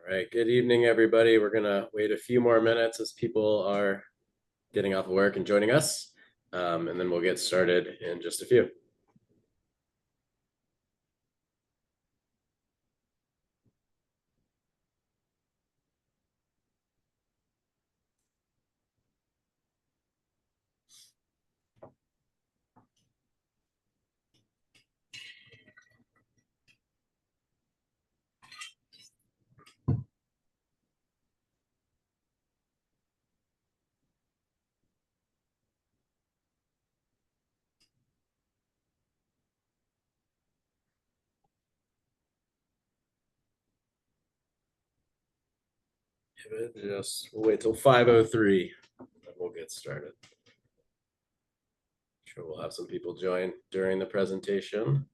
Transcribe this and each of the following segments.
All right, good evening, everybody. We're gonna wait a few more minutes as people are getting off of work and joining us, and then we'll get started in just a few. We'll wait till 5:03, and we'll get started. Sure, we'll have some people join during the presentation.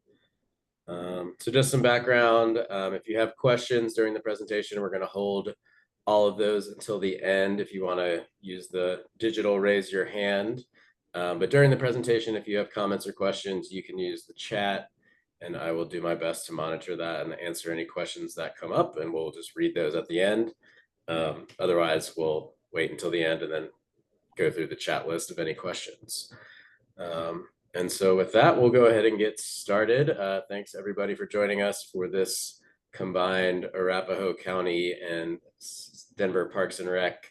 So just some background, if you have questions during the presentation, we're going to hold all of those until the end if you want to use the digital raise your hand. But during the presentation, if you have comments or questions, you can use the chat, and I will do my best to monitor that and answer any questions that come up, and we'll just read those at the end. Otherwise, we'll wait until the end and then go through the chat list of any questions. And so with that, we'll go ahead and get started. Thanks everybody for joining us for this combined Arapahoe County and Denver Parks and Rec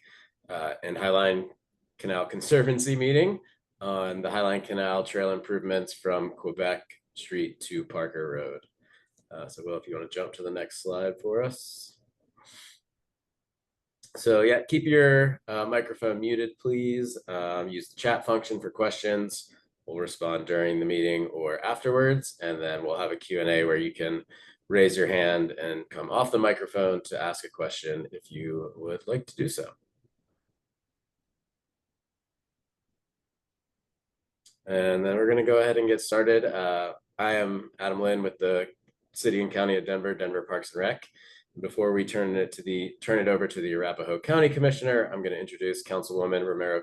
and Highline Canal Conservancy meeting on the Highline Canal trail improvements from Quebec Street to Parker Road. So Will, if you want to jump to the next slide for us. So yeah, keep your microphone muted, please. Use the chat function for questions. We'll respond during the meeting or afterwards, and then we'll have a Q&A where you can raise your hand and come off the microphone to ask a question if you would like to do so. And then we're going to go ahead and get started. I am Adam Lynn with the City and County of Denver, Denver Parks and Rec. Before we turn it over to the Arapahoe County Commissioner, I'm going to introduce Councilwoman Romero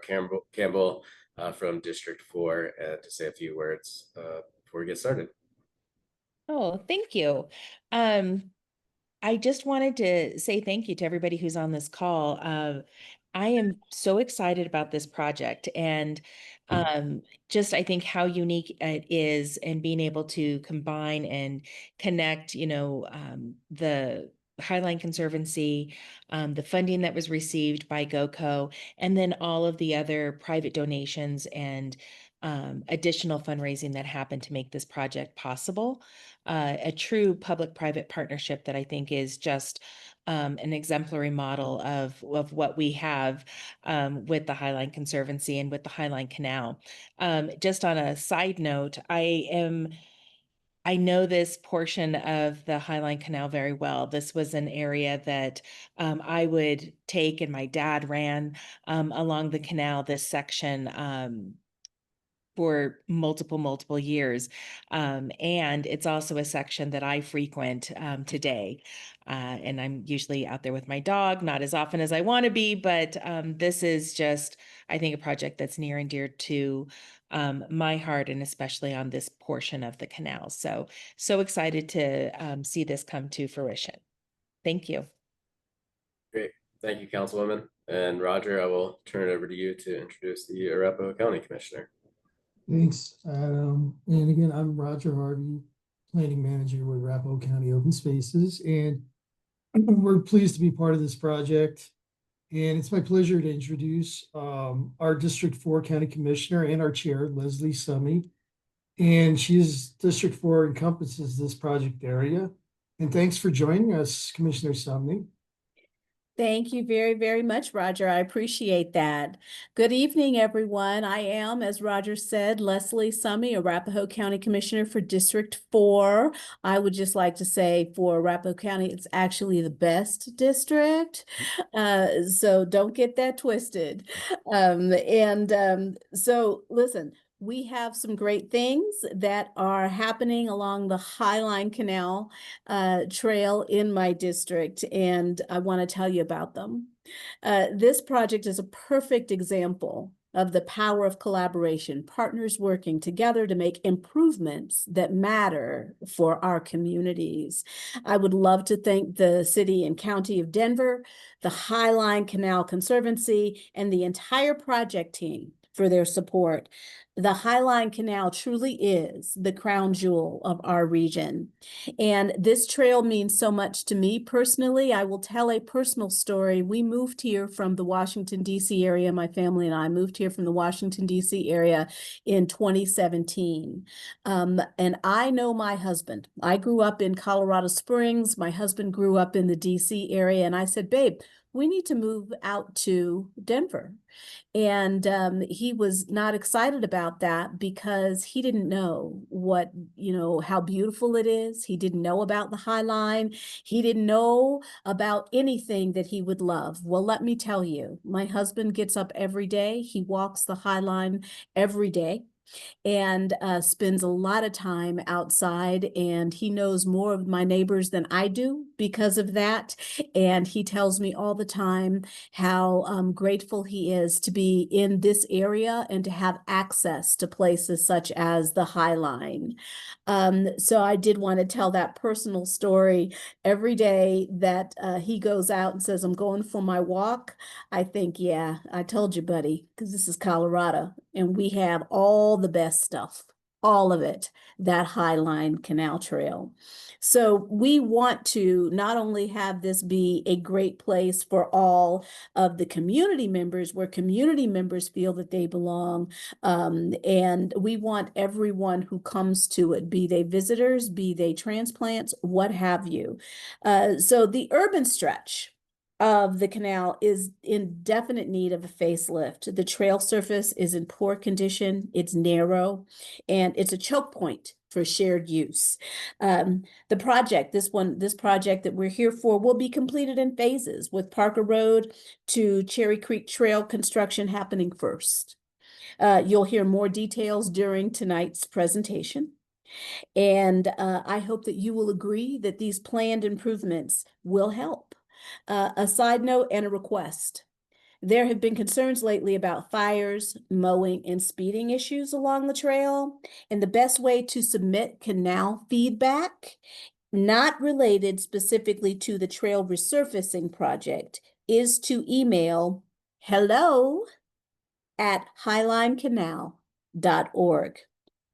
Campbell from District 4 to say a few words before we get started. Oh, thank you. I just wanted to say thank you to everybody who's on this call. I am so excited about this project, and just I think how unique it is, and being able to combine and connect, the Highline Conservancy, the funding that was received by GoCo, and then all of the other private donations and additional fundraising that happened to make this project possible. A true public-private partnership that I think is just an exemplary model of what we have with the Highline Conservancy and with the Highline Canal. Just on a side note, I know this portion of the Highline Canal very well. This was an area that I would take, and my dad ran along the canal, this section, for multiple years. And it's also a section that I frequent today. And I'm usually out there with my dog, not as often as I want to be, but this is just, I think, a project that's near and dear to my heart, and especially on this portion of the canal. So excited to see this come to fruition. Thank you. Great. Thank you, Councilwoman. And Roger, I will turn it over to you to introduce the Arapahoe County Commissioner. Thanks, Adam. And again, I'm Roger Harvey, Planning Manager with Arapahoe County Open Spaces, and we're pleased to be part of this project. And it's my pleasure to introduce our District 4 County Commissioner and our Chair, Leslie Summey. And District 4 encompasses this project area. And thanks for joining us, Commissioner Summey. Thank you very, very much, Roger. I appreciate that. Good evening, everyone. I am, as Roger said, Leslie Summey, Arapahoe County Commissioner for District 4. I would just like to say for Arapahoe County, it's actually the best district. So don't get that twisted. So listen, we have some great things that are happening along the Highline Canal trail in my district, and I want to tell you about them. This project is a perfect example of the power of collaboration, partners working together to make improvements that matter for our communities. I would love to thank the City and County of Denver, the Highline Canal Conservancy, and the entire project team for their support. The Highline Canal truly is the crown jewel of our region. And this trail means so much to me personally. I will tell a personal story. We moved here from the Washington, D.C. area. My family and I moved here from the Washington, D.C. area in 2017. And I know my husband. I grew up in Colorado Springs. My husband grew up in the D.C. area. And I said, babe, we need to move out to Denver. And he was not excited about that because he didn't know what, how beautiful it is. He didn't know about the High Line. He didn't know about anything that he would love. Well, let me tell you, my husband gets up every day. He walks the High Line every day and spends a lot of time outside, and he knows more of my neighbors than I do because of that. And he tells me all the time how grateful he is to be in this area and to have access to places such as the High Line. So I did want to tell that personal story. Every day that he goes out and says, I'm going for my walk, I think, yeah, I told you, buddy, because this is Colorado and we have all the best stuff, all of it, that High Line Canal Trail. So we want to not only have this be a great place for all of the community members, where community members feel that they belong, and we want everyone who comes to it, be they visitors, be they transplants, what have you. So the urban stretch of the canal is in definite need of a facelift. The trail surface is in poor condition, it's narrow, and it's a choke point for shared use. The project, this project that we're here for, will be completed in phases, with Parker Road to Cherry Creek Trail construction happening first. You'll hear more details during tonight's presentation. And I hope that you will agree that these planned improvements will help. A side note and a request. There have been concerns lately about fires, mowing, and speeding issues along the trail. And the best way to submit canal feedback, not related specifically to the trail resurfacing project, is to email hello@highlinecanal.org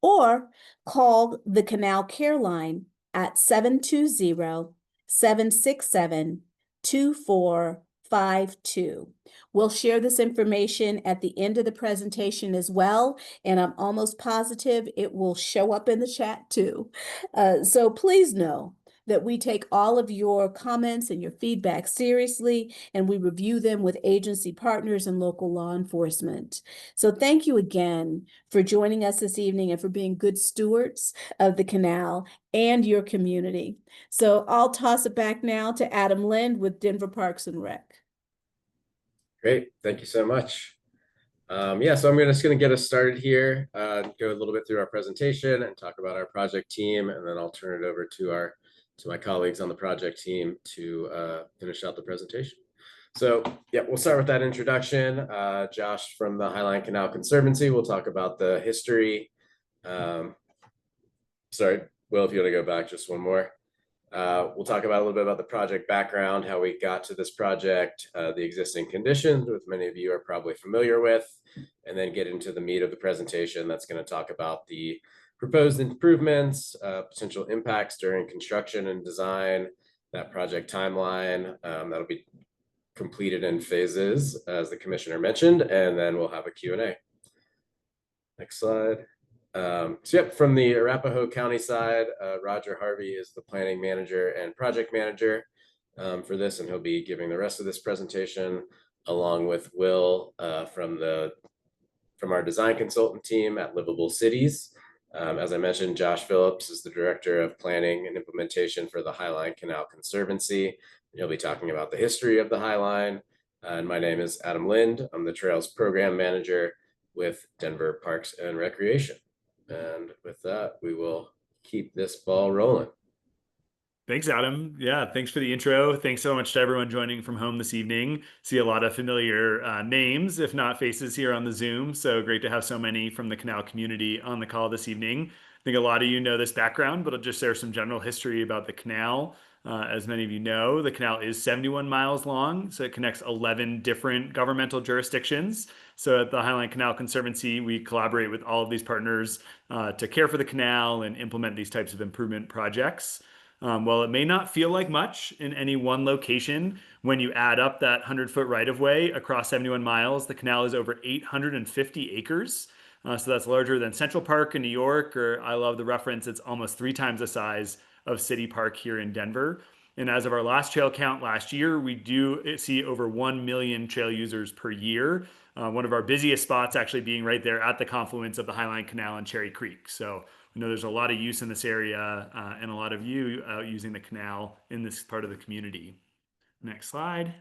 or call the Canal Care Line at 720-767-2452. We'll share this information at the end of the presentation as well, and I'm almost positive it will show up in the chat too. So please know that we take all of your comments and your feedback seriously, and we review them with agency partners and local law enforcement. So thank you again for joining us this evening and for being good stewards of the canal and your community. So I'll toss it back now to Adam Lind with Denver Parks and Rec. Great, thank you so much. Yeah, so I'm just going to get us started here, go a little bit through our presentation and talk about our project team, and then I'll turn it over to my colleagues on the project team to finish out the presentation. So yeah, we'll start with that introduction. Josh from the Highline Canal Conservancy will talk about the history. Sorry, Will, if you want to go back just one more. We'll talk about a little bit about the project background, how we got to this project, the existing conditions, which many of you are probably familiar with, and then get into the meat of the presentation that's going to talk about the proposed improvements, potential impacts during construction and design, that project timeline that'll be completed in phases, as the commissioner mentioned, and then we'll have a Q&A. Next slide. So yep, from the Arapahoe County side, Roger Harvey is the planning manager and project manager for this, and he'll be giving the rest of this presentation along with Will from our design consultant team at Livable Cities. As I mentioned, Josh Phillips is the director of planning and implementation for the Highline Canal Conservancy. And he'll be talking about the history of the High Line. And my name is Adam Lind. I'm the Trails Program Manager with Denver Parks and Recreation. And with that, we will keep this ball rolling. Thanks, Adam. Yeah, thanks for the intro. Thanks so much to everyone joining from home this evening. See a lot of familiar names, if not faces, here on the Zoom. So great to have so many from the Canal community on the call this evening. I think a lot of you know this background, but I'll just share some general history about the Canal. As many of you know, the Canal is 71 miles long, so it connects 11 different governmental jurisdictions. So at the Highline Canal Conservancy, we collaborate with all of these partners to care for the canal and implement these types of improvement projects. While it may not feel like much in any one location, when you add up that 100-foot right of way across 71 miles, the canal is over 850 acres. So that's larger than Central Park in New York, or I love the reference, it's almost 3 times the size of City Park here in Denver. And as of our last trail count last year, we do see over 1 million trail users per year. One of our busiest spots actually being right there at the confluence of the Highline Canal and Cherry Creek. So we know there's a lot of use in this area and a lot of you using the canal in this part of the community. Next slide.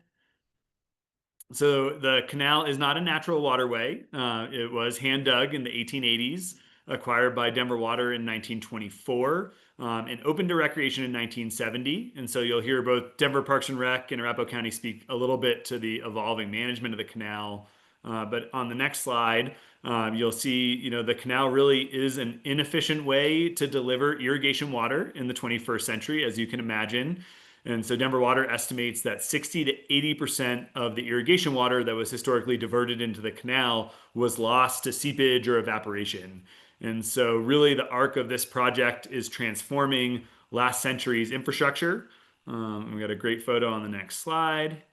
So the canal is not a natural waterway. It was hand dug in the 1880s, acquired by Denver Water in 1924, and opened to recreation in 1970. And so you'll hear both Denver Parks and Rec and Arapahoe County speak a little bit to the evolving management of the canal. But on the next slide, you'll see, the canal really is an inefficient way to deliver irrigation water in the 21st century, as you can imagine. And so Denver Water estimates that 60 to 80% of the irrigation water that was historically diverted into the canal was lost to seepage or evaporation. And so really the arc of this project is transforming last century's infrastructure. We got a great photo on the next slide.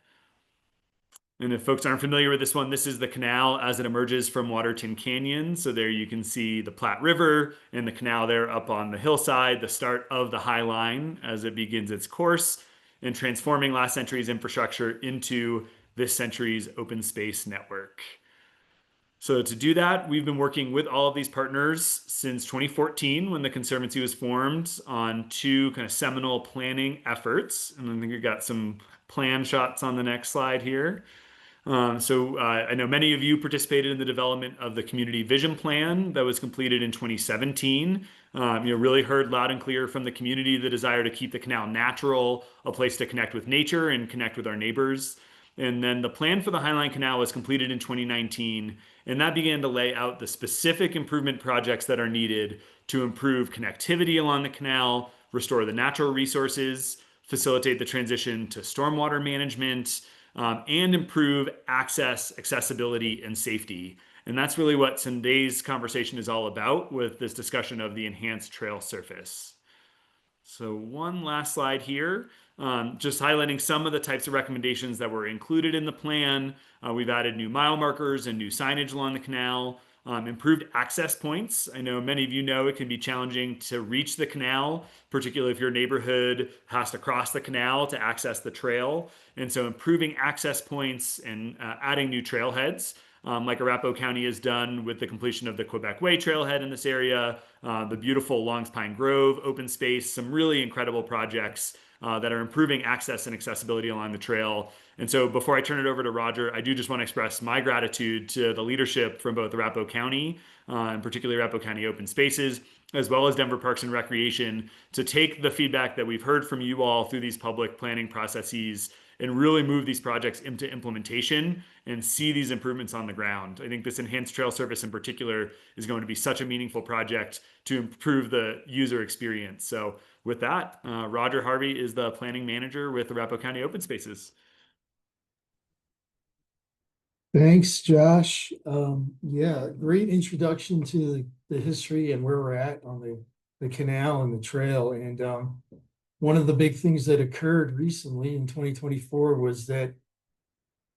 And if folks aren't familiar with this one, this is the canal as it emerges from Waterton Canyon. So there you can see the Platte River and the canal there up on the hillside, the start of the High Line as it begins its course, and transforming last century's infrastructure into this century's open space network. So to do that, we've been working with all of these partners since 2014 when the Conservancy was formed on 2 kind of seminal planning efforts. And I think we've got some plan shots on the next slide here. I know many of you participated in the development of the Community Vision Plan that was completed in 2017. Really heard loud and clear from the community the desire to keep the canal natural, a place to connect with nature and connect with our neighbors. And then the plan for the Highline Canal was completed in 2019, and that began to lay out the specific improvement projects that are needed to improve connectivity along the canal, restore the natural resources, facilitate the transition to stormwater management, and improve access, accessibility, and safety. And that's really what today's conversation is all about with this discussion of the enhanced trail surface. So one last slide here, just highlighting some of the types of recommendations that were included in the plan. We've added new mile markers and new signage along the canal. Improved access points. I know many of you know it can be challenging to reach the canal, particularly if your neighborhood has to cross the canal to access the trail. And so improving access points and adding new trailheads, like Arapahoe County has done with the completion of the Quebec Way trailhead in this area, the beautiful Longs Pine Grove open space, some really incredible projects that are improving access and accessibility along the trail. And so before I turn it over to Roger, I do just want to express my gratitude to the leadership from both Arapahoe County, and particularly Arapahoe County Open Spaces, as well as Denver Parks and Recreation, to take the feedback that we've heard from you all through these public planning processes and really move these projects into implementation and see these improvements on the ground. I think this enhanced trail surface in particular is going to be such a meaningful project to improve the user experience. So with that, Roger Harvey is the planning manager with Arapahoe County Open Spaces. Thanks, Josh. Yeah, great introduction to the history and where we're at on the canal and the trail. And one of the big things that occurred recently in 2024 was that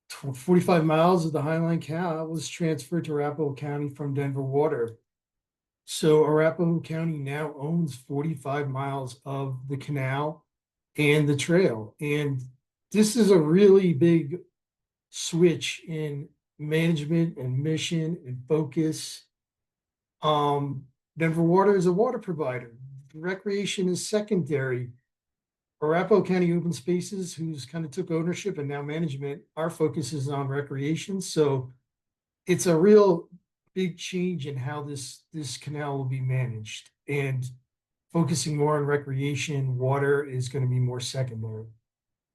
45 miles of the Highline Canal was transferred to Arapahoe County from Denver Water. So Arapahoe County now owns 45 miles of the canal and the trail. And this is a really big switch in management and mission and focus. Denver Water is a water provider. Recreation is secondary. Arapahoe County Open Spaces, who's kind of took ownership and now management, our focus is on recreation. So it's a real big change in how this canal will be managed. And focusing more on recreation. Water is going to be more secondary.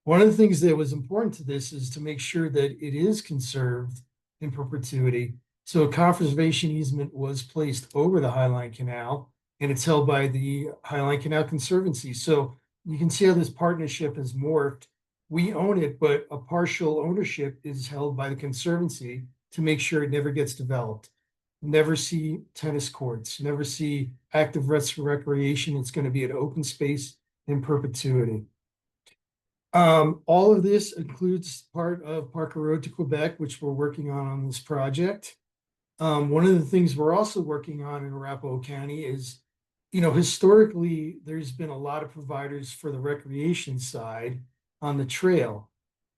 One of the things that was important to this is to make sure that it is conserved in perpetuity. So a conservation easement was placed over the Highline Canal, and it's held by the Highline Canal Conservancy. So you can see how this partnership has morphed. We own it, but a partial ownership is held by the Conservancy to make sure it never gets developed. Never see tennis courts, never see active recreation. It's going to be an open space in perpetuity. All of this includes part of Parker Road to Quebec, which we're working on this project. One of the things we're also working on in Arapahoe County is, historically, there's been a lot of providers for the recreation side on the trail.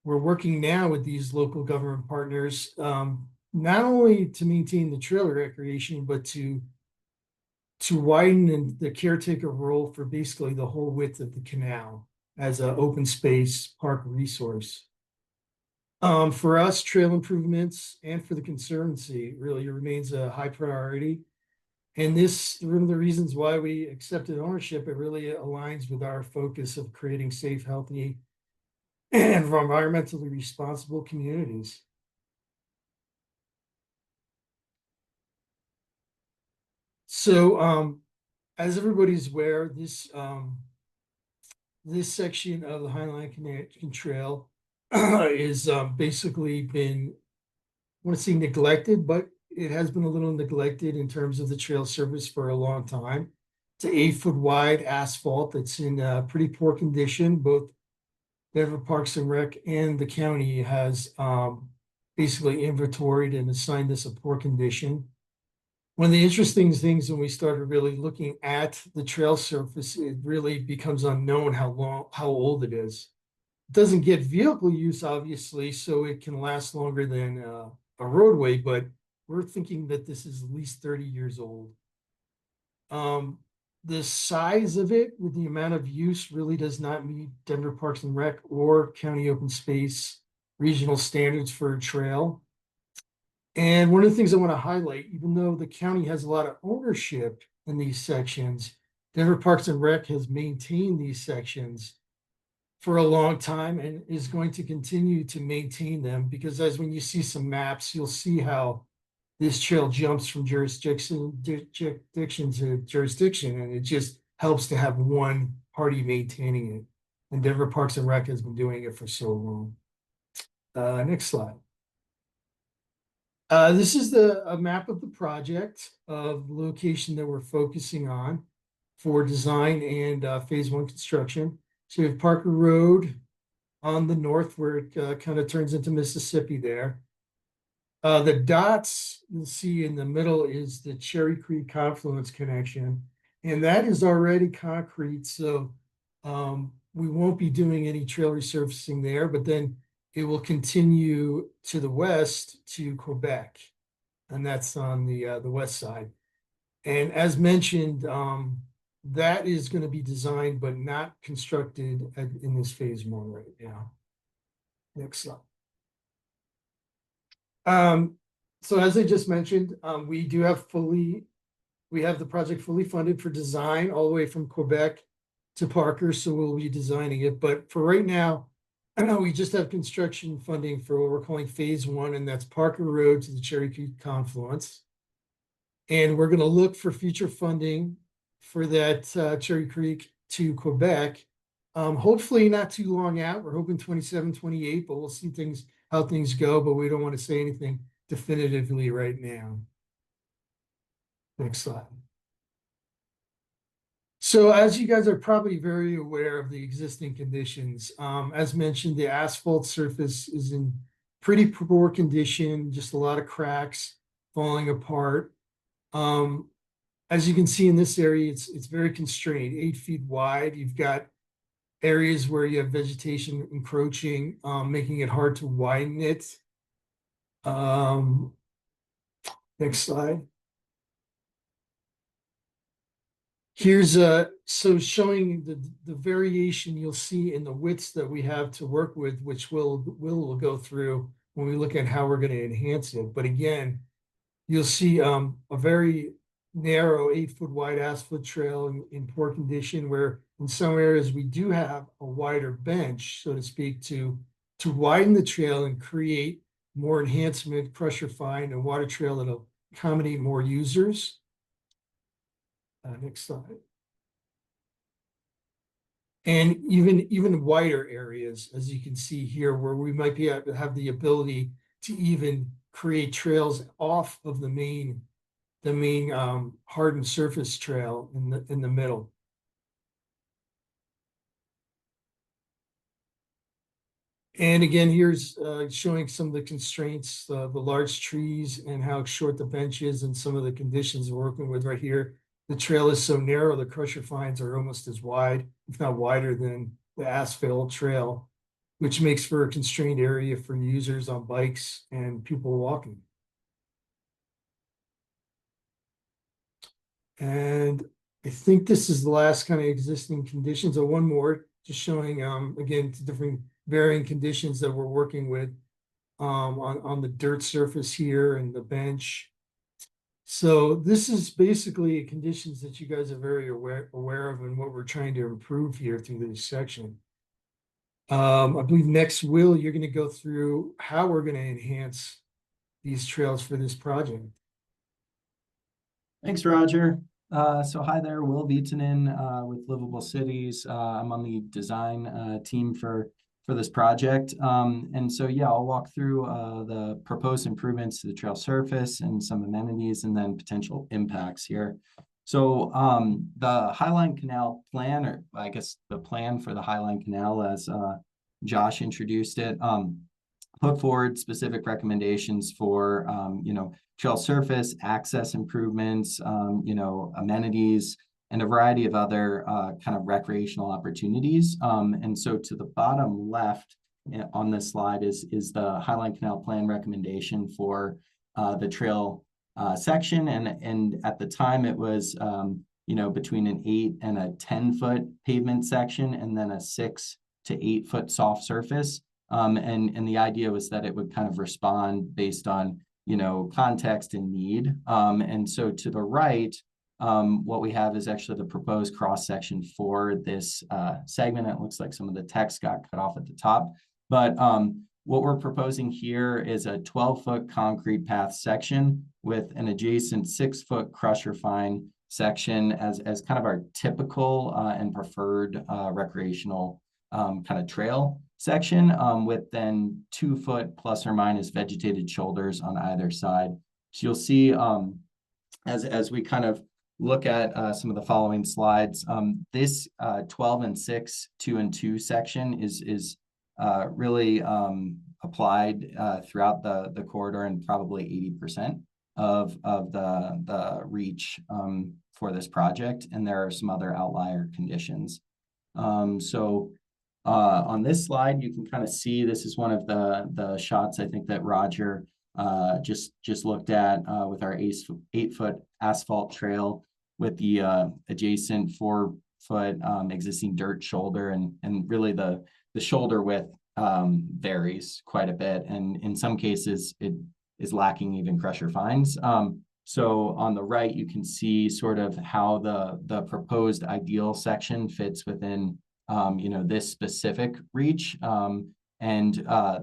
We're working now with these local government partners, not only to maintain the trail recreation, but to widen the caretaker role for basically the whole width of the canal as an open space park resource. For us, trail improvements and for the Conservancy really remains a high priority. And this, one of the reasons why we accepted ownership, it really aligns with our focus of creating safe, healthy, and environmentally responsible communities. So, as everybody's aware, this section of the Highline Trail is basically been, I want to say neglected, but it has been a little neglected in terms of the trail service for a long time. It's an 8-foot wide asphalt that's in pretty poor condition. Both DenverParksRec and the county has basically inventoried and assigned this a poor condition. One of the interesting things when we started really looking at the trail surface, it really becomes unknown how old it is. It doesn't get vehicle use, obviously, so it can last longer than a roadway, but we're thinking that this is at least 30 years old. The size of it with the amount of use really does not meet Denver Parks and Rec or County Open Space regional standards for a trail. And one of the things I want to highlight, even though the county has a lot of ownership in these sections, Denver Parks and Rec has maintained these sections for a long time and is going to continue to maintain them, because as when you see some maps, you'll see how this trail jumps from jurisdiction to jurisdiction, and it just helps to have one party maintaining it. And Denver Parks and Rec has been doing it for so long. Next slide. This is a map of the project of the location that we're focusing on for design and phase 1 construction. So we have Parker Road on the north where it kind of turns into Mississippi there. The dots you'll see in the middle is the Cherry Creek confluence connection, and that is already concrete. So we won't be doing any trail resurfacing there, but then it will continue to the west to Quebec, and that's on the west side. And as mentioned, that is going to be designed but not constructed in this phase 1 right now. Next slide. So as I just mentioned, we have the project fully funded for design all the way from Quebec to Parker, so we'll be designing it. But for right now, we just have construction funding for what we're calling phase 1, and that's Parker Road to the Cherry Creek confluence. And we're going to look for future funding for that Cherry Creek to Quebec. Hopefully not too long out. We're hoping 27, 28, but we'll see how things go, but we don't want to say anything definitively right now. Next slide. So as you guys are probably very aware of the existing conditions, as mentioned, the asphalt surface is in pretty poor condition, just a lot of cracks falling apart. As you can see in this area, it's very constrained, 8 feet wide. You've got areas where you have vegetation encroaching, making it hard to widen it. Next slide. Here's so showing the variation you'll see in the widths that we have to work with, which we'll go through when we look at how we're going to enhance it. But again, you'll see a very narrow 8-foot wide asphalt trail in poor condition, where in some areas we do have a wider bench, so to speak, to widen the trail and create more enhancement, pressure fine, and water trail that'll accommodate more users. Next slide. And even wider areas, as you can see here, where we might be have the ability to even create trails off of the main hardened surface trail in the middle. And again, here's showing some of the constraints, the large trees and how short the bench is, and some of the conditions we're working with right here. The trail is so narrow, the crusher fines are almost as wide, if not wider, than the asphalt trail, which makes for a constrained area for users on bikes and people walking. And I think this is the last kind of existing conditions. Oh, one more, just showing again different varying conditions that we're working with on the dirt surface here and the bench. So this is basically conditions that you guys are very aware of and what we're trying to improve here through this section. I believe next, Will, you're going to go through how we're going to enhance these trails for this project. Thanks, Roger. So hi there, Will Vietanen with Livable Cities. I'm on the design team for this project. And so, yeah, I'll walk through the proposed improvements to the trail surface and some amenities and then potential impacts here. So the Highline Canal plan, or I guess the plan for the Highline Canal as Josh introduced it, put forward specific recommendations for, trail surface, access improvements, amenities, and a variety of other kind of recreational opportunities. And so to the bottom left on this slide is the Highline Canal Plan recommendation for the trail section. And at the time it was, between an 8 and a 10-foot pavement section, and then a 6 to 8-foot soft surface. And the idea was that it would kind of respond based on, context and need. And so to the right, what we have is actually the proposed cross section for this segment. It looks like some of the text got cut off at the top, but what we're proposing here is a 12-foot concrete path section with an adjacent 6-foot crusher fine section as kind of our typical and preferred recreational kind of trail section, with then 2-foot plus or minus vegetated shoulders on either side. So you'll see as we kind of look at some of the following slides, this 12 and 6, 2 and 2 section is really applied throughout the corridor, and probably 80% of the reach for this project. And there are some other outlier conditions. On this slide, you can kind of see this is one of the shots I think that Roger just looked at with our 8-foot asphalt trail with the adjacent 4-foot existing dirt shoulder, and really the shoulder width varies quite a bit, and in some cases it is lacking even crusher fines. So on the right, you can see sort of how the proposed ideal section fits within this specific reach. And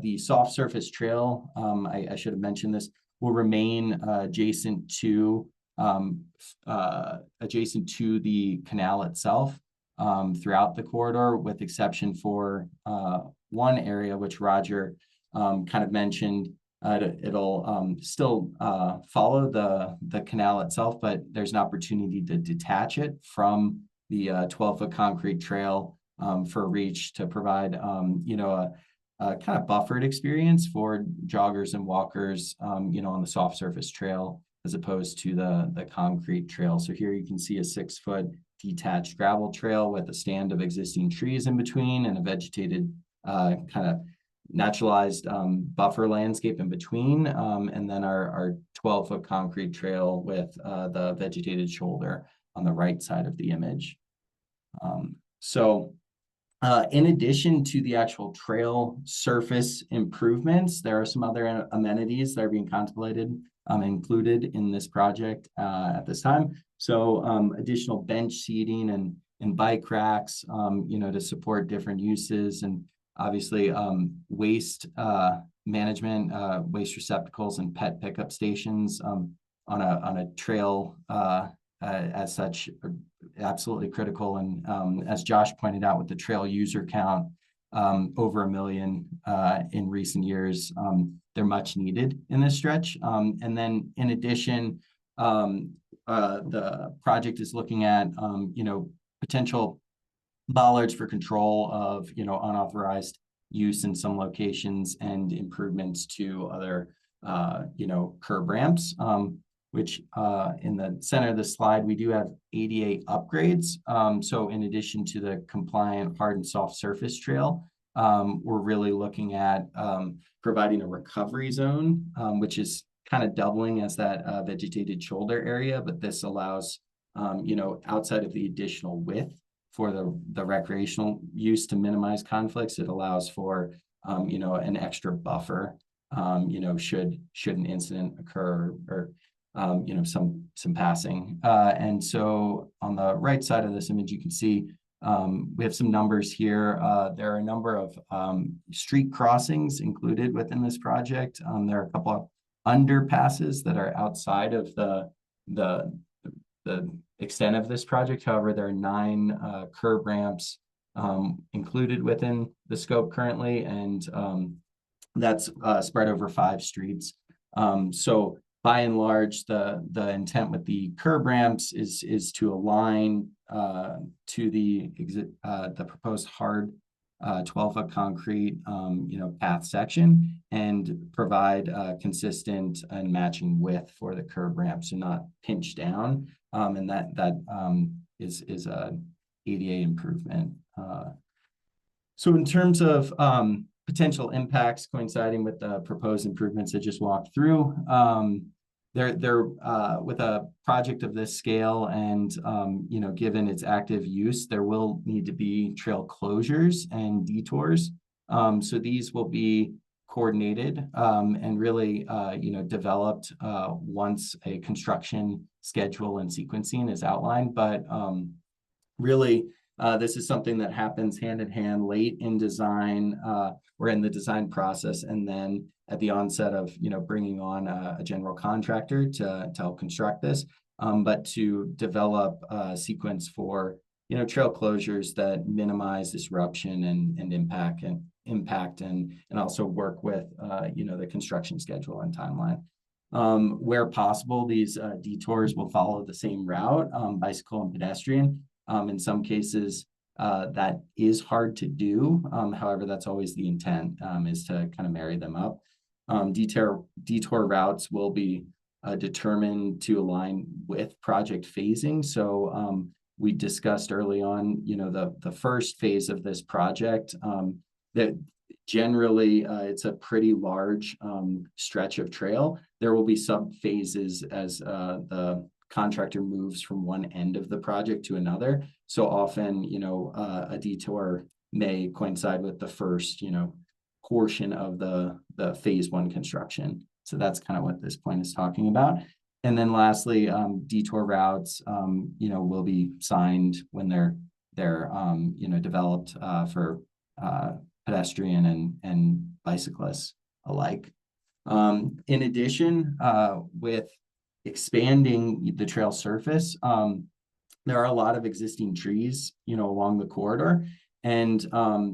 the soft surface trail, I should have mentioned this, will remain adjacent to the canal itself throughout the corridor, with exception for one area which Roger kind of mentioned. It'll still follow the canal itself, but there's an opportunity to detach it from the 12-foot concrete trail for reach, to provide a kind of buffered experience for joggers and walkers on the soft surface trail, as opposed to the concrete trail. So here you can see a 6-foot detached gravel trail with a stand of existing trees in between, and a vegetated kind of naturalized buffer landscape in between, and then our 12-foot concrete trail with the vegetated shoulder on the right side of the image. In addition to the actual trail surface improvements, there are some other amenities that are being contemplated included in this project at this time. So additional bench seating and bike racks, to support different uses, and obviously waste management, waste receptacles and pet pickup stations on a trail as such, absolutely critical. And as Josh pointed out, with the trail user count over 1 million in recent years, they're much needed in this stretch. And then in addition, the project is looking at potential bollards for control of unauthorized use in some locations, and improvements to other curb ramps, which in the center of the slide we do have ADA upgrades. So in addition to the compliant hard and soft surface trail, we're really looking at providing a recovery zone, which is kind of doubling as that vegetated shoulder area, but this allows outside of the additional width for the recreational use to minimize conflicts, it allows for an extra buffer should an incident occur, or some passing. And so on the right side of this image, you can see we have some numbers here. There are a number of street crossings included within this project. There are a couple of underpasses that are outside of the extent of this project. However, there are 9 curb ramps included within the scope currently, and that's spread over 5 streets. So by and large, the intent with the curb ramps is to align to the proposed hard 12-foot concrete path section, and provide consistent and matching width for the curb ramp, so not pinch down, and that is a ADA improvement. So in terms of potential impacts coinciding with the proposed improvements I just walked through, they're with a project of this scale, and given its active use, there will need to be trail closures and detours. So these will be coordinated and really developed once a construction schedule and sequencing is outlined. But really, this is something that happens hand in hand late in design or in the design process, and then at the onset of bringing on a general contractor to help construct this, but to develop a sequence for trail closures that minimize disruption and impact, and also work with the construction schedule and timeline. Where possible, these detours will follow the same route, bicycle and pedestrian. In some cases, that is hard to do. However, that's always the intent, is to kind of marry them up. Detour routes will be determined to align with project phasing. So we discussed early on, the first phase of this project, that generally it's a pretty large stretch of trail. There will be sub phases as the contractor moves from one end of the project to another. So often, a detour may coincide with the first, portion of the phase 1 construction. So that's kind of what this point is talking about. And then lastly, detour routes, will be signed when they're developed for pedestrian and bicyclists alike. In addition, with expanding the trail surface, there are a lot of existing trees, along the corridor. And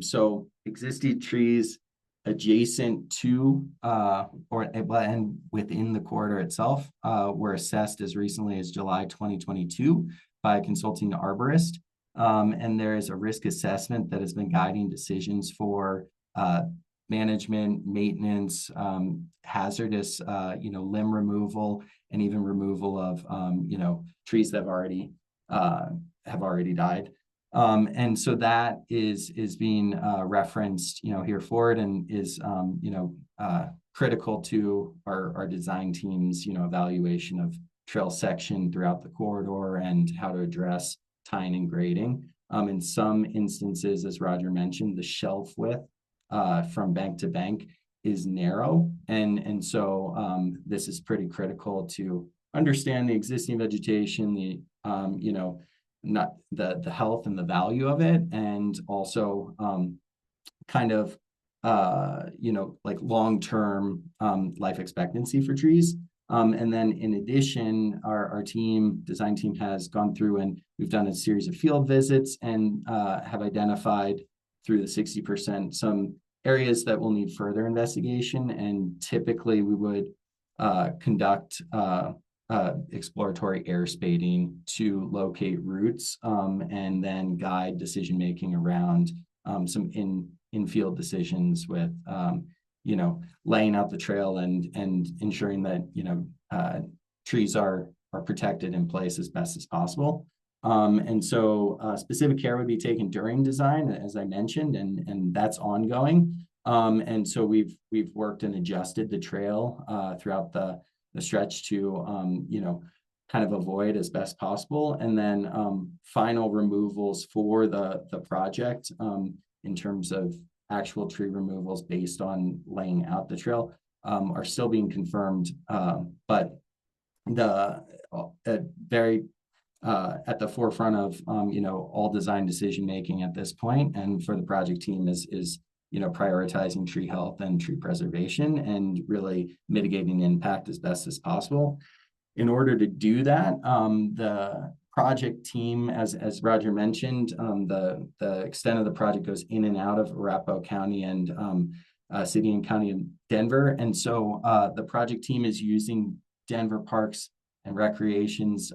so existing trees adjacent to and within the corridor itself were assessed as recently as July 2022 by a consulting arborist. And there is a risk assessment that has been guiding decisions for management, maintenance, hazardous, limb removal, and even removal of, trees that have already died. And so that is being referenced, here forward, and is, critical to our design team's, evaluation of trail section throughout the corridor and how to address tying and grading. In some instances, as Roger mentioned, the shelf width from bank to bank is narrow, and so this is pretty critical to understand the existing vegetation, the not the health and the value of it, and also kind of like long-term life expectancy for trees. And then in addition, our design team has gone through and we've done a series of field visits and have identified through the 60% some areas that will need further investigation. And typically we would conduct exploratory air spading to locate roots and then guide decision-making around some in-field decisions with laying out the trail and ensuring that trees are protected in place as best as possible. And so specific care would be taken during design, as I mentioned, and that's ongoing. And so we've worked and adjusted the trail throughout the stretch to kind of avoid as best possible. And then final removals for the project in terms of actual tree removals based on laying out the trail are still being confirmed, but the very at the forefront of all design decision making at this point, and for the project team is prioritizing tree health and tree preservation and really mitigating impact as best as possible. In order to do that, the project team, as Roger mentioned, the extent of the project goes in and out of Arapahoe County and City and County of Denver. And so the project team is using Denver Parks and Recreation's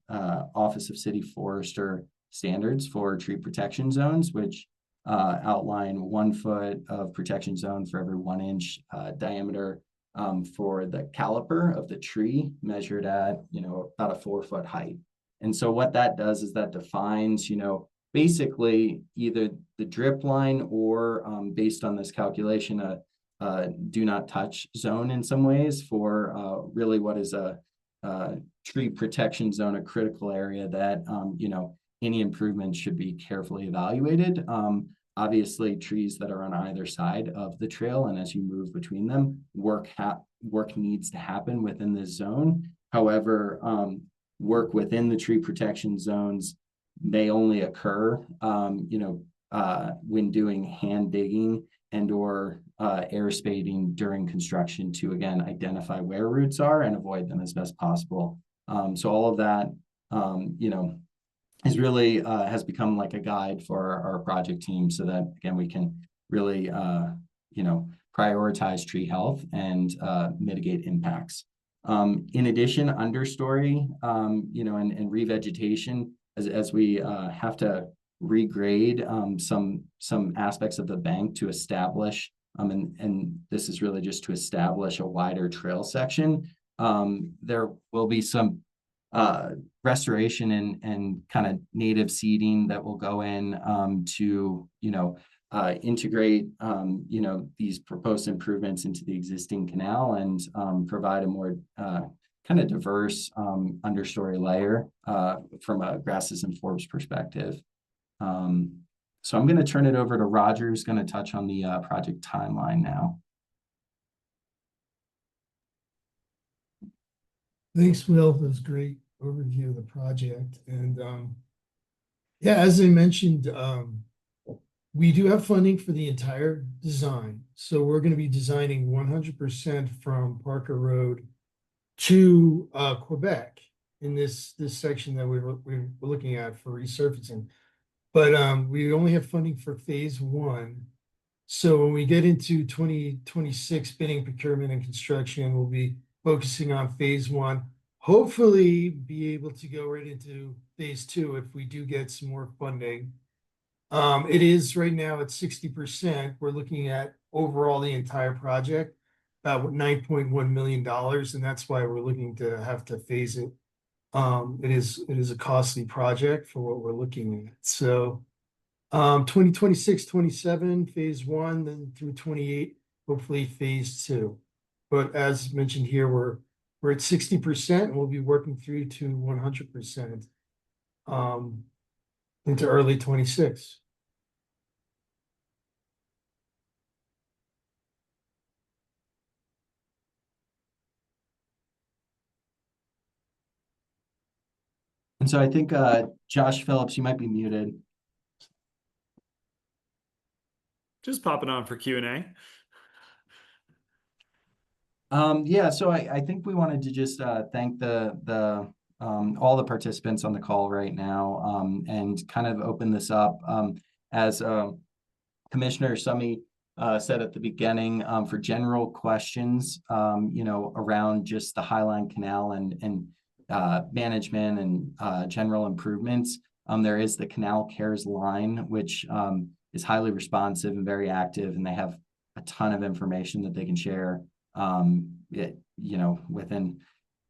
Office of City Forester standards for tree protection zones, which outline 1 foot of protection zone for every 1 inch diameter for the caliper of the tree measured at, about a 4 foot height. And so what that does is that defines, basically either the drip line or based on this calculation, a do not touch zone in some ways for really what is a tree protection zone, a critical area that, any improvements should be carefully evaluated. Obviously, trees that are on either side of the trail, and as you move between them, work needs to happen within this zone. However, work within the tree protection zones may only occur, when doing hand digging and or air spading during construction to, again, identify where roots are and avoid them as best possible. So all of that, is really has become like a guide for our project team so that, again, we can really, prioritize tree health and mitigate impacts. In addition, understory, and revegetation, as we have to regrade some aspects of the bank to establish, and this is really just to establish a wider trail section. There will be some restoration and kind of native seeding that will go in to integrate these proposed improvements into the existing canal and provide a more kind of diverse understory layer from a grasses and forbs perspective. So I'm going to turn it over to Roger, who's going to touch on the project timeline now. Thanks, Will. That was a great overview of the project. And yeah, as I mentioned, we do have funding for the entire design. So we're going to be designing 100% from Parker Road to Quebec in this section that we're looking at for resurfacing. But we only have funding for phase 1. So when we get into 2026 bidding, procurement, and construction, we'll be focusing on phase 1. Hopefully be able to go right into phase 2 if we do get some more funding. It is right now at 60%. We're looking at overall the entire project about $9.1 million, and that's why we're looking to have to phase it. It is a costly project for what we're looking at. So 2026, 27, phase 1, then through 28, hopefully phase 2. But as mentioned here, we're at 60%, and we'll be working through to 100% into early 26. And so I think Josh Phillips, you might be muted. Just popping on for Q&A. Yeah, so I think we wanted to just thank the all the participants on the call right now, and kind of open this up as Commissioner Summy said at the beginning, for general questions, you know, around just the Highline Canal and management and general improvements. There is the Canal Cares line, which is highly responsive and very active, and they have a ton of information that they can share, you know, within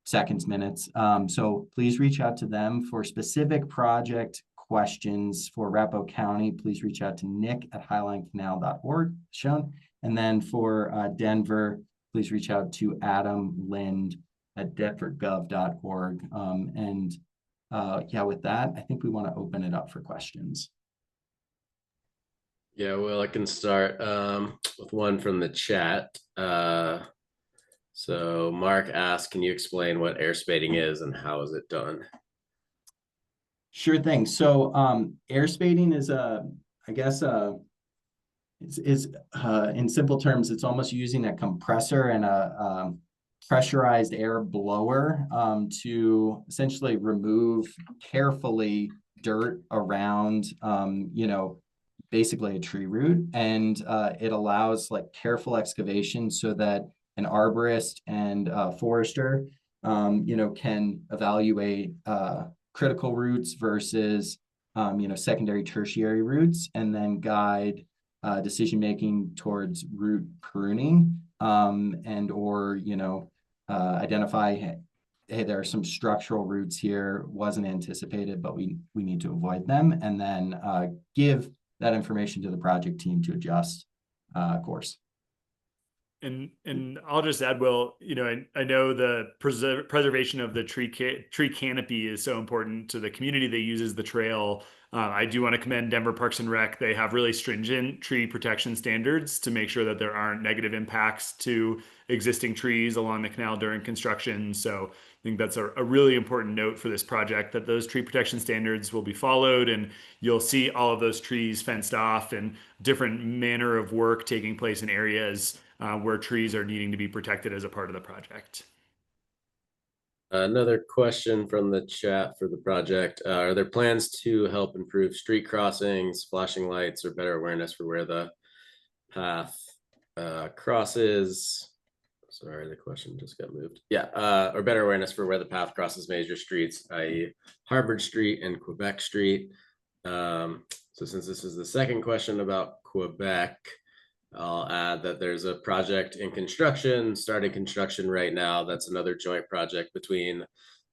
seconds, minutes. So please reach out to them for specific project questions for Arapahoe County. Please reach out to nick@highlinecanal.org shown. And then for Denver, please reach out to Adam Lind at denvergov.org. Yeah, with that, I think we want to open it up for questions. Yeah, well, I can start with one from the chat. So Mark asked, can you explain what air spading is and how is it done? Sure thing. So air spading is I guess is in simple terms, it's almost using a compressor and a pressurized air blower to essentially remove carefully dirt around you know, basically a tree root, and it allows like careful excavation so that an arborist and forester you know, can evaluate critical roots versus you know, secondary, tertiary roots, and then guide decision making towards root pruning, and or you know, identify, hey, there are some structural roots here, wasn't anticipated, but we need to avoid them, and then give that information to the project team to adjust course. And I'll just add, Will, you know, I know the preservation of the tree canopy is so important to the community that uses the trail. I do want to commend Denver Parks and Rec. They have really stringent tree protection standards to make sure that there aren't negative impacts to existing trees along the canal during construction. So I think that's a really important note for this project, that those tree protection standards will be followed, and you'll see all of those trees fenced off and different manner of work taking place in areas where trees are needing to be protected as a part of the project. Another question from the chat for the project. Are there plans to help improve street crossings, flashing lights, or better awareness for where the path crosses? Sorry, the question just got moved. Yeah, or better awareness for where the path crosses major streets, i.e. Harvard Street and Quebec Street. So since this is the second question about Quebec, I'll add that there's a project in construction, starting construction right now. That's another joint project between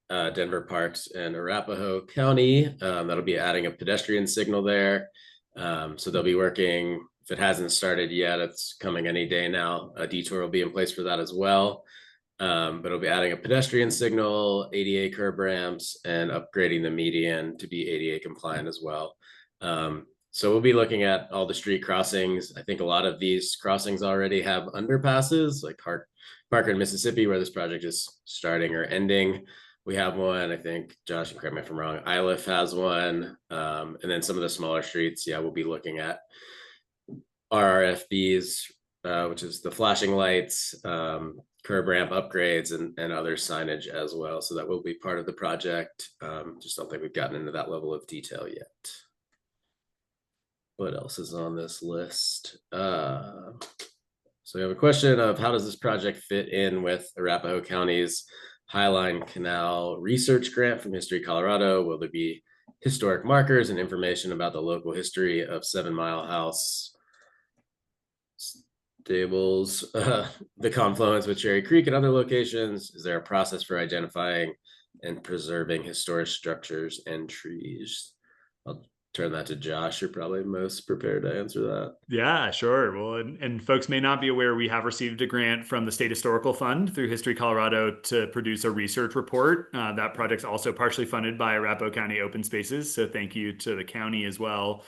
Denver Parks and Arapahoe County. That'll be adding a pedestrian signal there. So they'll be working, if it hasn't started yet, it's coming any day now. A detour will be in place for that as well. But it'll be adding a pedestrian signal, ADA curb ramps, and upgrading the median to be ADA compliant as well. So we'll be looking at all the street crossings. I think a lot of these crossings already have underpasses, like Parker in Mississippi, where this project is starting or ending. We have one, I think, Josh, correct me if I'm wrong, Iliff has one. And then some of the smaller streets, yeah, we'll be looking at RRFBs, which is the flashing lights, curb ramp upgrades, and other signage as well. So that will be part of the project. Just don't think we've gotten into that level of detail yet. What else is on this list? So we have a question of, how does this project fit in with Arapahoe County's Highline Canal research grant from History Colorado? Will there be historic markers and information about the local history of 7 Mile House stables, the confluence with Cherry Creek and other locations? Is there a process for identifying and preserving historic structures and trees? I'll turn that to Josh. You're probably most prepared to answer that. Yeah, sure. Well, and folks may not be aware, we have received a grant from the State Historical Fund through History Colorado to produce a research report. That project's also partially funded by Arapahoe County Open Spaces, so thank you to the county as well.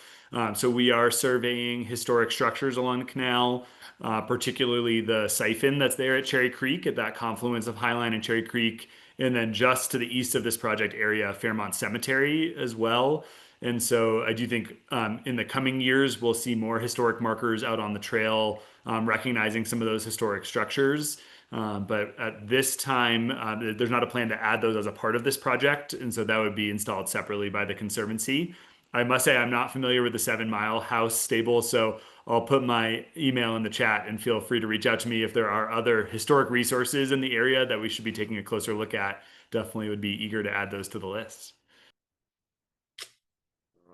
So we are surveying historic structures along the canal, particularly the siphon that's there at Cherry Creek, at that confluence of Highline and Cherry Creek. And then just to the east of this project area, Fairmont Cemetery as well. And so I do think in the coming years, we'll see more historic markers out on the trail, recognizing some of those historic structures. But at this time, there's not a plan to add those as a part of this project. And so that would be installed separately by the Conservancy. I must say I'm not familiar with the 7 Mile House stable, so I'll put my email in the chat and feel free to reach out to me if there are other historic resources in the area that we should be taking a closer look at. Definitely would be eager to add those to the list.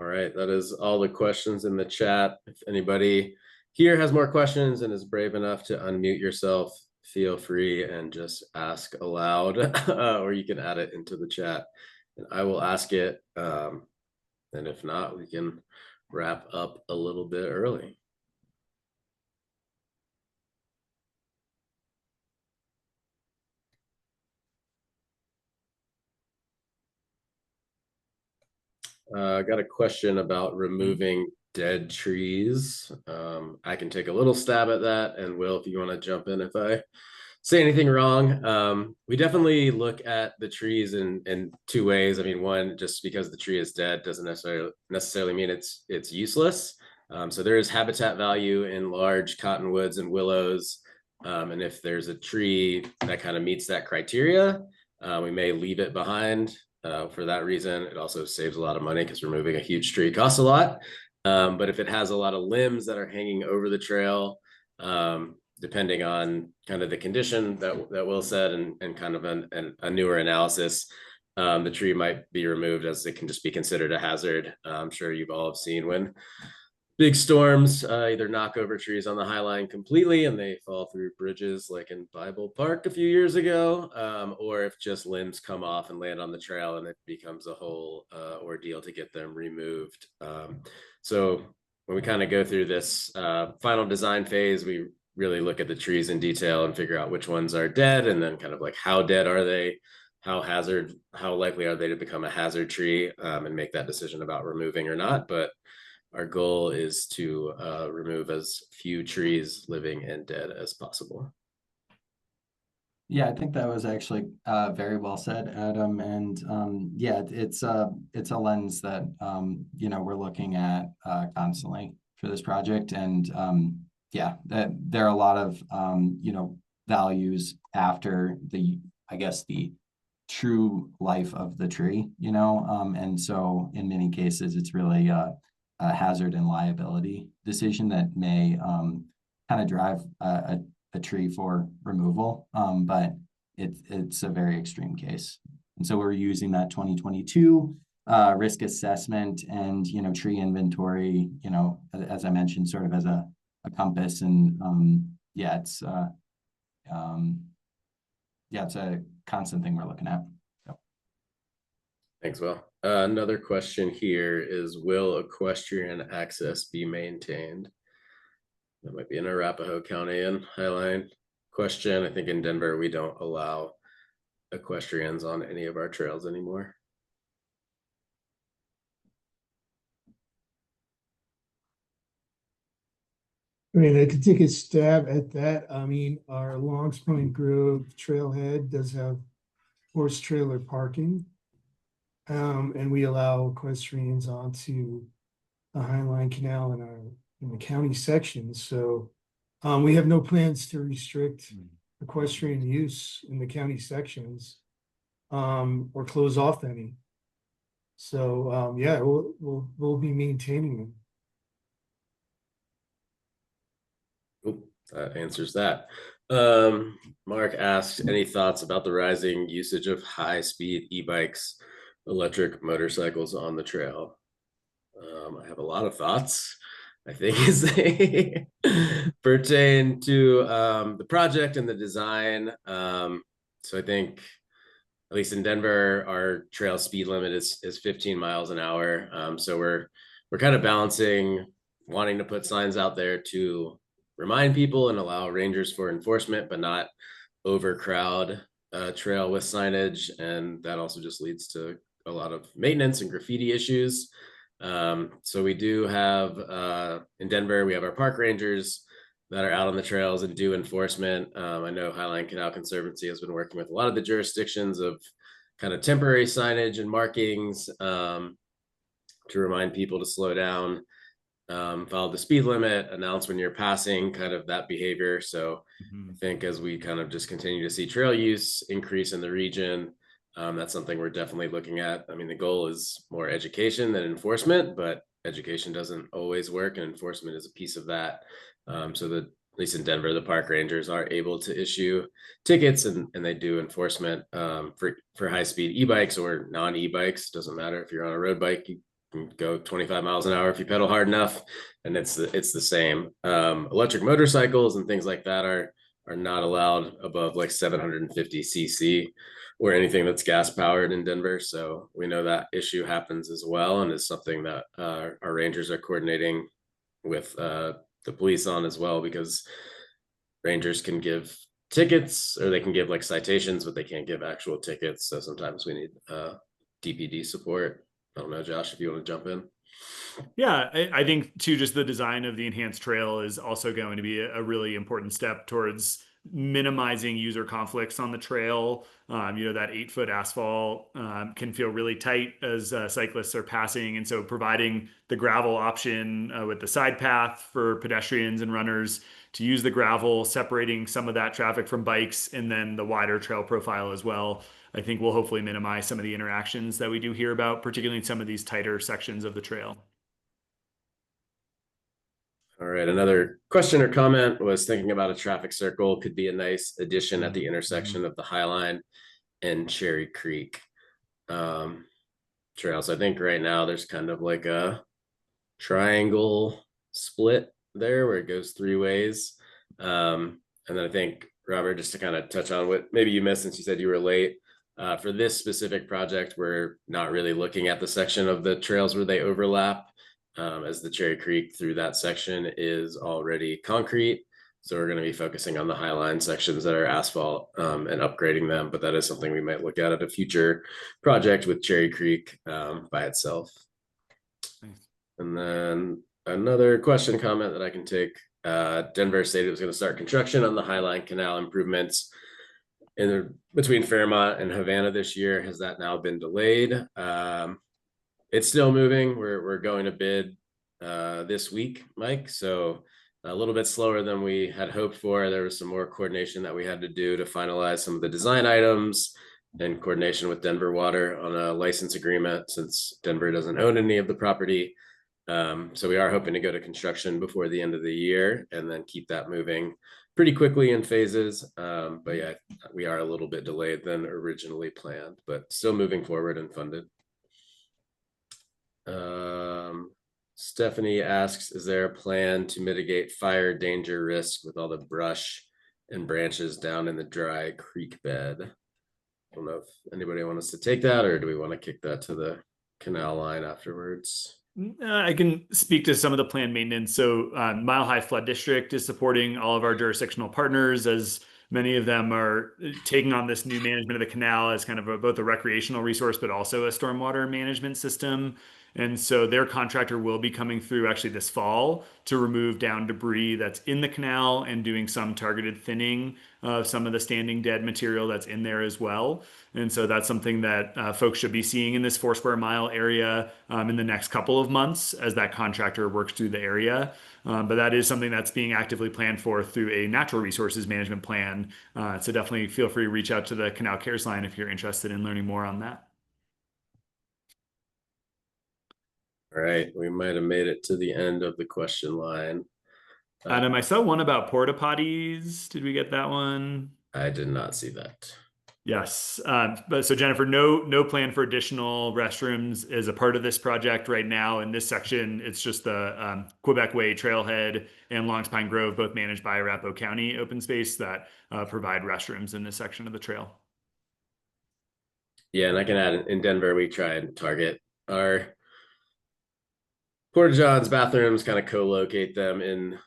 All right, that is all the questions in the chat. If anybody here has more questions and is brave enough to unmute yourself, feel free and just ask aloud, or you can add it into the chat and I will ask it. And if not, we can wrap up a little bit early. I got a question about removing dead trees. I can take a little stab at that, and Will, if you want to jump in if I say anything wrong. We definitely look at the trees in two ways. I mean, one, just because the tree is dead doesn't necessarily mean it's useless. So there is habitat value in large cottonwoods and willows. And if there's a tree that kind of meets that criteria, we may leave it behind. For that reason, it also saves a lot of money because removing a huge tree costs a lot. But if it has a lot of limbs that are hanging over the trail, depending on kind of the condition that Will said and kind of a newer analysis, the tree might be removed as it can just be considered a hazard. I'm sure you've all have seen when big storms either knock over trees on the High Line completely and they fall through bridges like in Bible Park a few years ago, or if just limbs come off and land on the trail and it becomes a whole ordeal to get them removed. So when we kind of go through this final design phase, we really look at the trees in detail and figure out which ones are dead and then kind of like how dead are they, how likely are they to become a hazard tree, and make that decision about removing or not. But our goal is to remove as few trees, living and dead, as possible. Yeah, I think that was actually very well said, Adam. And yeah, it's a lens that we're looking at constantly for this project. And yeah, that there are a lot of values after the true life of the tree, and so in many cases it's really a hazard and liability decision that may kind of drive a tree for removal, but it's a very extreme case. And so we're using that 2022 risk assessment and tree inventory, as I mentioned, sort of as a compass. And yeah, it's a constant thing we're looking at. So. Thanks, Will. Another question here is, will equestrian access be maintained? That might be an Arapahoe County and Highline question. I think in Denver, we don't allow equestrians on any of our trails anymore. I mean, I could take a stab at that. I mean, our Longs Point Grove trailhead does have horse trailer parking. And we allow equestrians onto the Highline Canal in the county section. So we have no plans to restrict equestrian use in the county sections or close off any. So yeah, we'll be maintaining them. Oop, that answers that. Mark asks, any thoughts about the rising usage of high-speed e-bikes, electric motorcycles on the trail? I have a lot of thoughts, I think, as they pertain to the project and the design. So I think, at least in Denver, our trail speed limit is 15 miles an hour. So we're kind of balancing wanting to put signs out there to remind people and allow rangers for enforcement, but not overcrowd trail with signage. And that also just leads to a lot of maintenance and graffiti issues. So we do have in Denver, we have our park rangers that are out on the trails and do enforcement. I know Highline Canal Conservancy has been working with a lot of the jurisdictions of kind of temporary signage and markings to remind people to slow down, follow the speed limit, announce when you're passing, kind of that behavior. So I think as we kind of just continue to see trail use increase in the region, that's something we're definitely looking at. I mean, the goal is more education than enforcement, but education doesn't always work, and enforcement is a piece of that. So that at least in Denver, the park rangers are able to issue tickets, and they do enforcement for high-speed e-bikes or non-e-bikes. Doesn't matter if you're on a road bike, you can go 25 miles an hour if you pedal hard enough, and it's the same. Electric motorcycles and things like that are not allowed above like 750 cc or anything that's gas powered in Denver. So we know that issue happens as well, and is something that our rangers are coordinating with the police on as well, because rangers can give tickets or they can give like citations, but they can't give actual tickets. So sometimes we need DPD support. I don't know, Josh, if you want to jump in. Yeah, I think too, just the design of the enhanced trail is also going to be a really important step towards minimizing user conflicts on the trail. That 8-foot asphalt can feel really tight as cyclists are passing. And so providing the gravel option with the side path for pedestrians and runners to use the gravel, separating some of that traffic from bikes, and then the wider trail profile as well, I think will hopefully minimize some of the interactions that we do hear about, particularly in some of these tighter sections of the trail. All right, another question or comment was thinking about a traffic circle could be a nice addition at the intersection of the Highline and Cherry Creek trails. I think right now there's kind of like a triangle split there where it goes 3 ways. And then I think, Robert, just to kind of touch on what maybe you missed since you said you were late, for this specific project, we're not really looking at the section of the trails where they overlap, as the Cherry Creek through that section is already concrete. So we're going to be focusing on the Highline sections that are asphalt and upgrading them. But that is something we might look at a future project with Cherry Creek by itself. Thanks. And then another question comment that I can take. Denver stated it was going to start construction on the Highline Canal improvements between Fairmont and Havana this year. Has that now been delayed? It's still moving. We're going to bid this week, Mike. So a little bit slower than we had hoped for. There was some more coordination that we had to do to finalize some of the design items, and coordination with Denver Water on a license agreement, since Denver doesn't own any of the property. So we are hoping to go to construction before the end of the year and then keep that moving pretty quickly in phases. But yeah, we are a little bit delayed than originally planned, but still moving forward and funded. Stephanie asks, is there a plan to mitigate fire danger risk with all the brush and branches down in the dry creek bed? I don't know if anybody wants to take that, or do we want to kick that to the canal line afterwards? I can speak to some of the planned maintenance. So Mile High Flood District is supporting all of our jurisdictional partners, as many of them are taking on this new management of the canal as kind of both a recreational resource, but also a stormwater management system. And so their contractor will be coming through actually this fall to remove down debris that's in the canal and doing some targeted thinning of some of the standing dead material that's in there as well. And so that's something that folks should be seeing in this 4 square mile area in the next couple of months as that contractor works through the area. But that is something that's being actively planned for through a natural resources management plan. So definitely feel free to reach out to the Canal Cares line if you're interested in learning more on that. All right, we might have made it to the end of the question line. Adam, I saw one about porta potties. Did we get that one? I did not see that. Yes. But so Jennifer, no plan for additional restrooms as a part of this project right now. In this section, it's just the Quebec Way Trailhead and Longs Pine Grove, both managed by Arapahoe County Open Space, that provide restrooms in this section of the trail. Yeah, and I can add, in Denver, we try and target our porta johns, bathrooms, kind of co-locate them in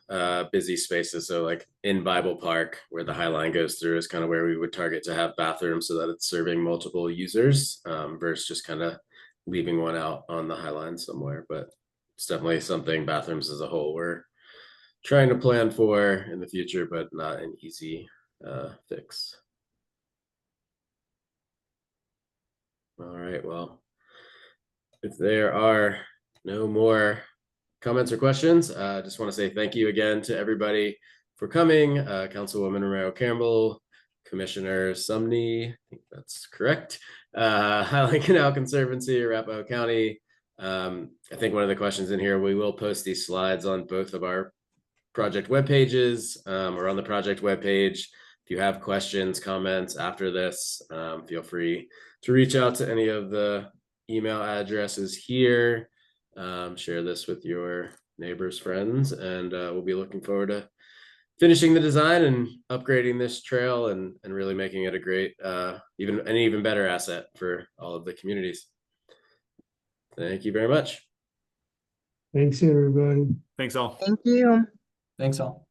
busy spaces. So like in Bible Park, where the High Line goes through, is kind of where we would target to have bathrooms so that it's serving multiple users versus just kind of leaving one out on the High Line somewhere. But it's definitely something, bathrooms as a whole, we're trying to plan for in the future, but not an easy fix. All right, well, if there are no more comments or questions, I just want to say thank you again to everybody for coming. Councilwoman Romero Campbell, Commissioner Sumney, I think that's correct. Highland Canal Conservancy, Arapahoe County. I think one of the questions in here, we will post these slides on both of our project web pages or on the project web page. If you have questions, comments after this, feel free to reach out to any of the email addresses here. Share this with your neighbors, friends, and we'll be looking forward to finishing the design and upgrading this trail and really making it a great, even better asset for all of the communities. Thank you very much. Thanks, everybody. Thanks all. Thank you. Thanks all.